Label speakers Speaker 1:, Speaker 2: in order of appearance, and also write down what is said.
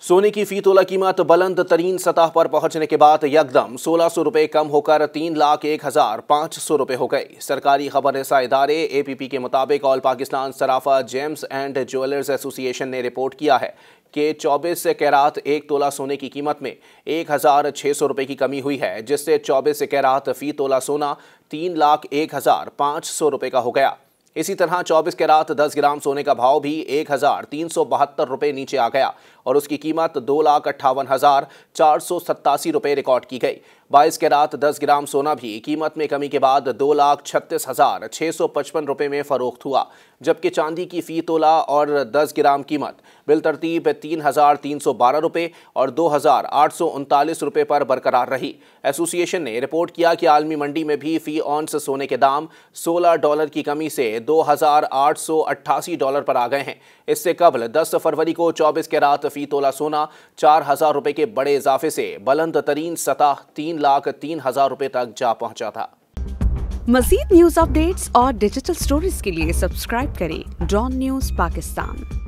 Speaker 1: सोने की फी तोला कीमत बुलंद तरीन सतह पर पहुंचने के बाद यकदम 1600 रुपए कम होकर 3,01,500 रुपए हो गई। सरकारी खबर रसा इदारे APP के मुताबिक all Pakistan Sarafa James and jewellers association ने रिपोर्ट किया है कि 24 कैरात 1 तोला सोने की कीमत में 1,600 रुपए की कमी हुई है, जिससे 24 कैरात फी तोला सोना 3,01,500 रुपए का हो गया। इसी तरह 24 कैरात 10 ग्राम सोने का भाव भी 1,372 रुपए नीचे आ गया और उसकी कीमत 2,58,487 रुपए रिकॉर्ड की गई। 22 कैरात 10 ग्राम सोना भी कीमत में कमी के बाद 2,36,655 रुपए में फरोख्त हुआ, जबकि चांदी की फी तोला और 10 ग्राम कीमत बिलतरतीब 3,312 रुपए और 2,839 रुपए पर बरकरार रही। एसोसिएशन ने रिपोर्ट किया कि आलमी मंडी में भी फी ऑन्स सोने के दाम $16 की कमी से $2,888 पर आ गए हैं। इससे कबल 10 फरवरी को 24 कैरात फी तोला सोना 4,000 रुपए के बड़े इजाफे से बुलंद तरीन सतह 3,03,000 रुपए तक जा पहुंचा था।
Speaker 2: मज़ीद न्यूज़ अपडेट्स और डिजिटल स्टोरीज के लिए सब्सक्राइब करें डॉन न्यूज़ पाकिस्तान।